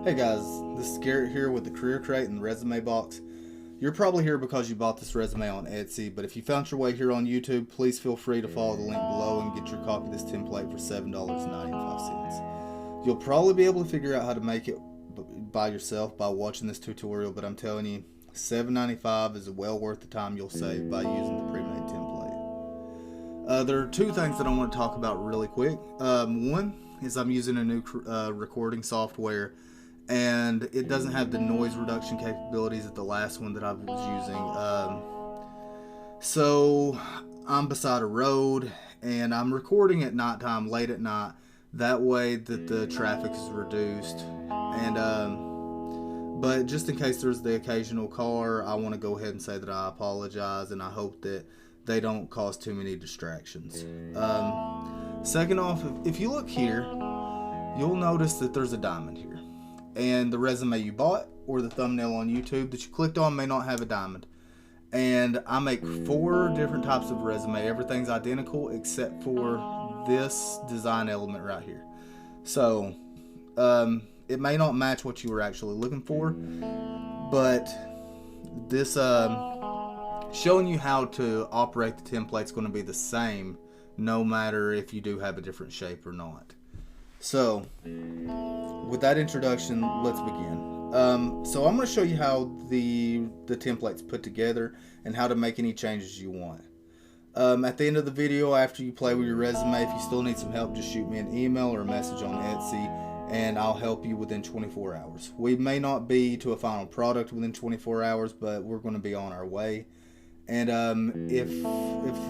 Hey guys, this is Garrett here with the Career Crate and the Resume Box. You're probably here because you bought this resume on Etsy, but if you found your way here on YouTube, please feel free to follow the link below and get your copy of this template for $7.95. You'll probably be able to figure out how to make it by yourself by watching this tutorial, but I'm telling you, $7.95 is well worth the time you'll save by using the pre-made template. There are two things that I want to talk about really quick. One is I'm using a new recording software, and it doesn't have the noise reduction capabilities of the last one that I was using. So I'm beside a road and I'm recording at nighttime, late at night, that way that the traffic is reduced. And but just in case there's the occasional car, I want to go ahead and say that I apologize, and I hope that they don't cause too many distractions. Second off, if you look here, you'll notice that there's a diamond here. And the resume you bought or the thumbnail on YouTube that you clicked on may not have a diamond. And I make 4 different types of resume. Everything's identical except for this design element right here. So it may not match what you were actually looking for, but this showing you how to operate the template is going to be the same no matter if you do have a different shape or not. So with that introduction, let's begin. So I'm going to show you how the template's put together and how to make any changes you want. At the end of the video, after you play with your resume, if you still need some help, just shoot me an email or a message on Etsy, and I'll help you within 24 hours. We may not be to a final product within 24 hours, but we're going to be on our way. And if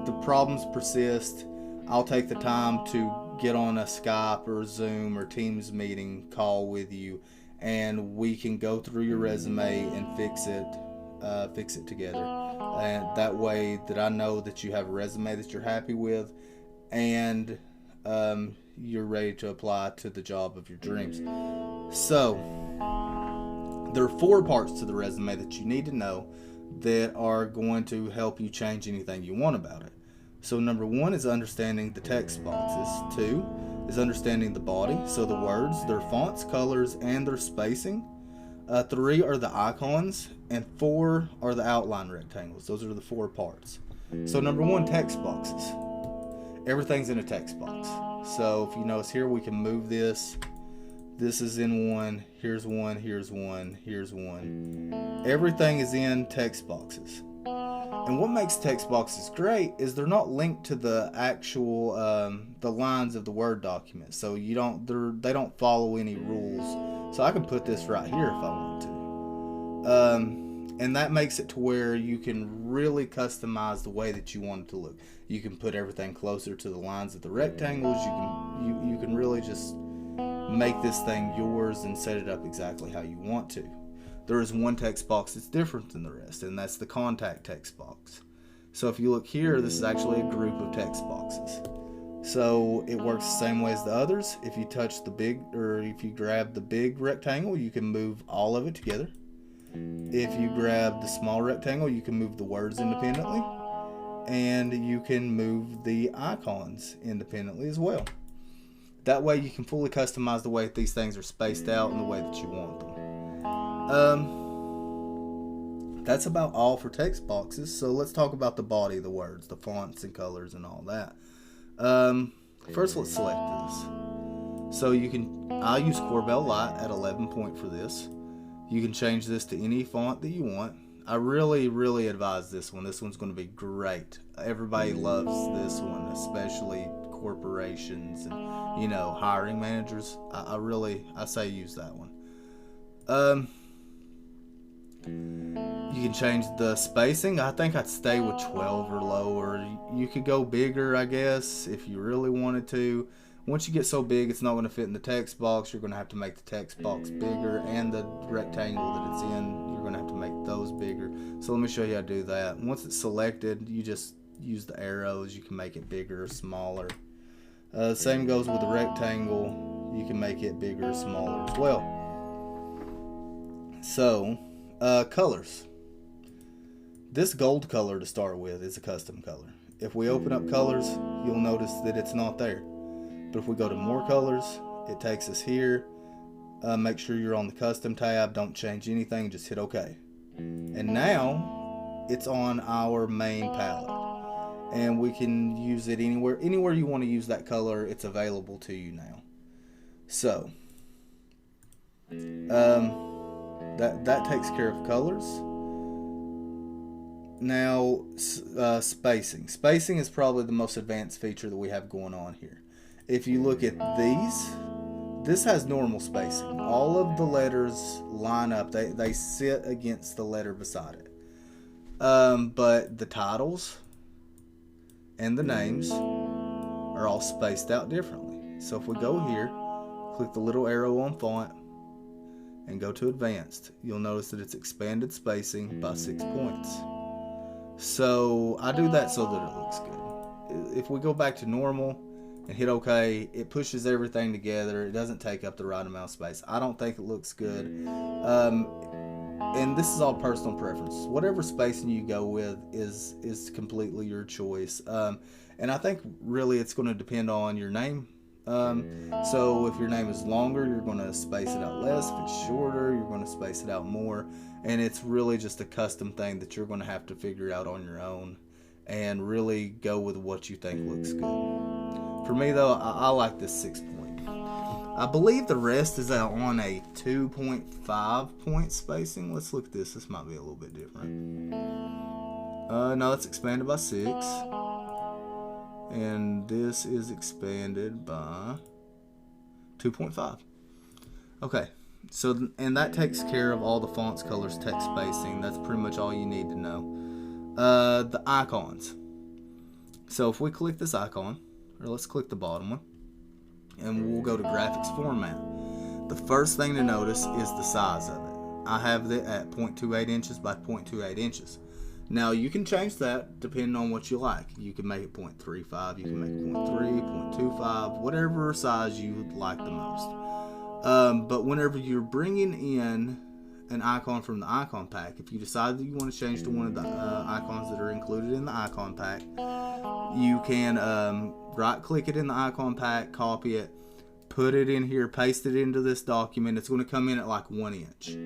the problems persist, I'll take the time to get on a Skype or Zoom or Teams meeting call with you, and we can go through your resume and fix it together. And that way that I know that you have a resume that you're happy with, and you're ready to apply to the job of your dreams. So there are 4 parts to the resume that you need to know that are going to help you change anything you want about it. So number 1 is understanding the text boxes. 2 is understanding the body, so the words, their fonts, colors, and their spacing. 3 are the icons, and 4 are the outline rectangles. Those are the 4 parts. So number 1, text boxes. Everything's in a text box. So if you notice here, we can move this. This is in one, here's one, here's one, here's one. Everything is in text boxes. And what makes text boxes great is they're not linked to the actual the lines of the Word document, so they don't follow any rules. So I can put this right here if I want to, and that makes it to where you can really customize the way that you want it to look. You can put everything closer to the lines of the rectangles. You can really just make this thing yours and set it up exactly how you want to. There is one text box that's different than the rest, and that's the contact text box. So if you look here, this is actually a group of text boxes. So it works the same way as the others. If you touch the big, or if you grab the big rectangle, you can move all of it together. If you grab the small rectangle, you can move the words independently, and you can move the icons independently as well. That way you can fully customize the way that these things are spaced out and the way that you want them. That's about all for text boxes. So let's talk about the body of the words, the fonts and colors and all that. First, let's select this. So I use Corbel Light at 11 point for this. You can change this to any font that you want. I really advise this one. This one's going to be great. Everybody loves this one, especially corporations and hiring managers. I say use that one. You can change the spacing. I think I'd stay with 12 or lower. You could go bigger, I guess, if you really wanted to. Once you get so big it's not going to fit in the text box, you're going to have to make the text box bigger, and the rectangle that it's in, you're going to have to make those bigger. So let me show you how to do that. Once it's selected, you just use the arrows. You can make it bigger or smaller. Same goes with the rectangle. You can make it bigger or smaller as well. So colors. This gold color to start with is a custom color. If we open up colors, you'll notice that it's not there. But if we go to more colors, it takes us here. Make sure you're on the custom tab. Don't change anything. Just hit OK. And now it's on our main palette. And we can use it anywhere you want to use that color. It's available to you now. So that takes care of colors. Now spacing. Spacing is probably the most advanced feature that we have going on here. If you look at these, this has normal spacing. All of the letters line up. They sit against the letter beside it. But the titles and the names are all spaced out differently. So if we go here, click the little arrow on font and go to advanced, you'll notice that it's expanded spacing by 6 points. So I do that so that it looks good. If we go back to normal and hit OK, it pushes everything together. It doesn't take up the right amount of space. I don't think it looks good. And this is all personal preference. Whatever spacing you go with is completely your choice. And I think really it's going to depend on your name. So if your name is longer, you're going to space it out less. If it's shorter, you're going to space it out more. And it's really just a custom thing that you're going to have to figure out on your own and really go with what you think looks good. For me though, I like this 6 point. I believe the rest is out on a 2.5 point spacing. Let's look at this. This might be a little bit different. No, it's expanded by 6. And this is expanded by 2.5. Okay, so and that takes care of all the fonts, colors, text spacing. That's pretty much all you need to know. The icons. So if we click this icon, or let's click the bottom one, and we'll go to graphics format. The first thing to notice is the size of it. I have it at 0.28 inches by 0.28 inches. Now you can change that depending on what you like. You can make it 0.35, you can make it 0.3, 0.25, whatever size you like the most. But whenever you're bringing in an icon from the icon pack, if you decide that you want to change to one of the icons that are included in the icon pack, you can right click it in the icon pack, copy it, put it in here, paste it into this document. It's going to come in at like 1 inch.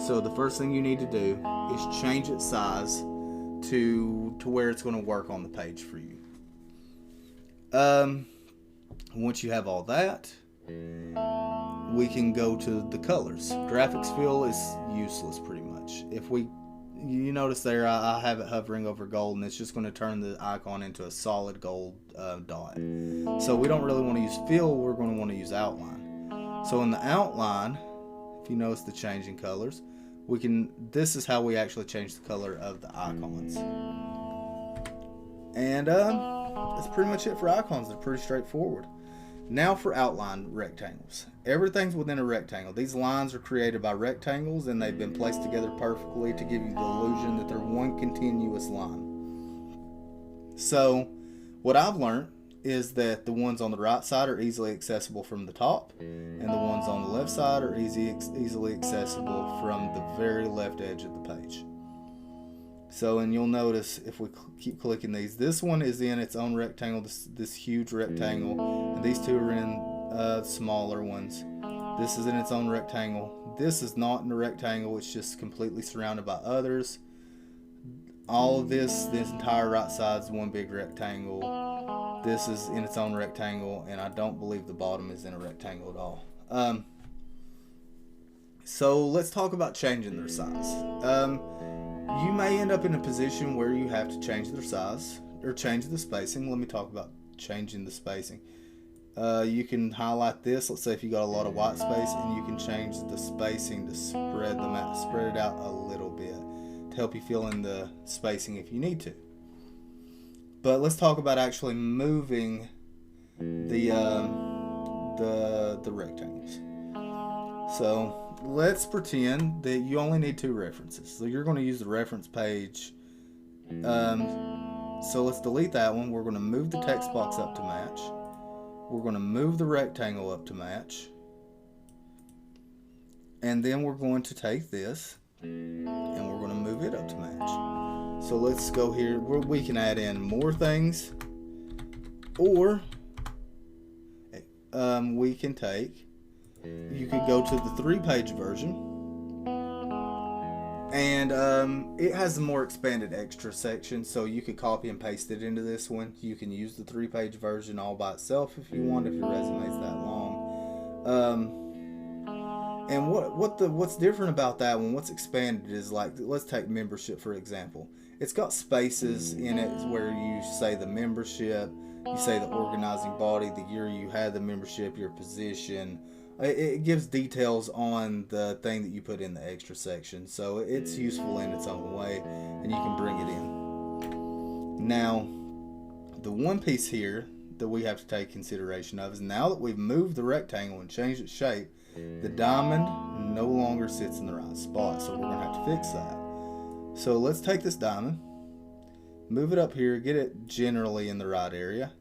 So the first thing you need to do is change its size to where it's going to work on the page for you. Once you have all that, we can go to the colors. Graphics fill is useless pretty much. If you notice there, I have it hovering over gold, and it's just going to turn the icon into a solid gold dot. So we don't really want to use fill, we're going to want to use outline. So in the outline, if you notice the change in colors, this is how we actually change the color of the icons. And that's pretty much it for icons. They're pretty straightforward. Now for outline rectangles. Everything's within a rectangle. These lines are created by rectangles, and they've been placed together perfectly to give you the illusion that they're one continuous line. So what I've learned is that the ones on the right side are easily accessible from the top, and the ones on the left side are easily accessible from the very left edge of the page. So, and you'll notice if we keep clicking these, this one is in its own rectangle, this huge rectangle, and these two are in smaller ones. This is in its own rectangle. This is not in a rectangle, it's just completely surrounded by others. All of this entire right side is one big rectangle. This is in its own rectangle, and I don't believe the bottom is in a rectangle at all. So let's talk about changing their size. You may end up in a position where you have to change their size or change the spacing. Let me talk about changing the spacing. You can highlight this. Let's say if you got a lot of white space, and you can change the spacing to spread it out a little bit to help you fill in the spacing if you need to. But let's talk about actually moving the rectangles. So let's pretend that you only need 2 references. So you're going to use the reference page. So let's delete that one. We're going to move the text box up to match. We're going to move the rectangle up to match. And then we're going to take this and we're going to move it up to match. So let's go here. We can add in more things, or we can take you could go to the 3-page version. And it has a more expanded extra section, so you could copy and paste it into this one. You can use the 3-page version all by itself if you want, if your resume's that long. And what's different about that one, what's expanded is, like, let's take membership for example. It's got spaces in it where you say the membership, you say the organizing body, the year you had the membership, your position. It gives details on the thing that you put in the extra section, so it's useful in its own way, and you can bring it in. Now, the one piece here that we have to take consideration of is, now that we've moved the rectangle and changed its shape, the diamond no longer sits in the right spot, so we're going to have to fix that. So let's take this diamond, move it up here, get it generally in the right area,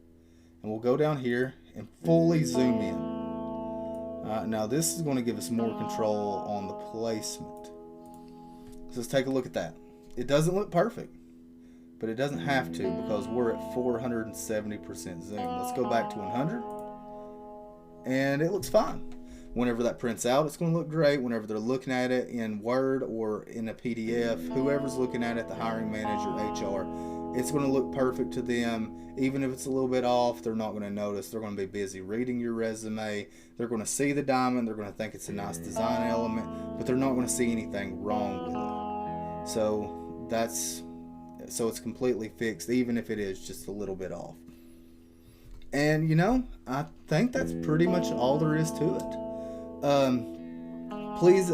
and we'll go down here and fully zoom in. Now this is going to give us more control on the placement. So let's take a look at that. It doesn't look perfect, but it doesn't have to, because we're at 470% zoom. Let's go back to 100, and it looks fine. Whenever that prints out, it's going to look great. Whenever they're looking at it in Word or in a PDF, whoever's looking at it, the hiring manager, HR, it's going to look perfect to them. Even if it's a little bit off, they're not going to notice. They're going to be busy reading your resume. They're going to see the diamond. They're going to think it's a nice design element, but they're not going to see anything wrong with it. So it's completely fixed, even if it is just a little bit off. And I think that's pretty much all there is to it. Please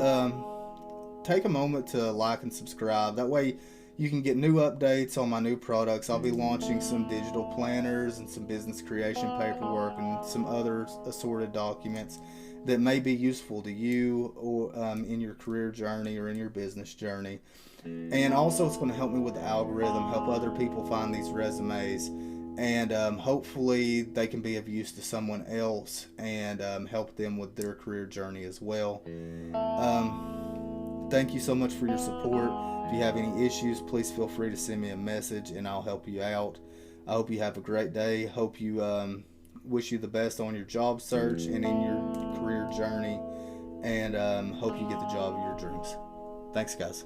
take a moment to like and subscribe. That way you can get new updates on my new products. I'll be launching some digital planners and some business creation paperwork and some other assorted documents that may be useful to you or in your career journey or in your business journey. And also, it's going to help me with the algorithm, help other people find these resumes, and hopefully they can be of use to someone else and help them with their career journey as well. Thank you so much for your support. If you have any issues, please feel free to send me a message and I'll help you out. I hope you have a great day. Hope you wish you the best on your job search and in your career journey, and hope you get the job of your dreams. Thanks, guys.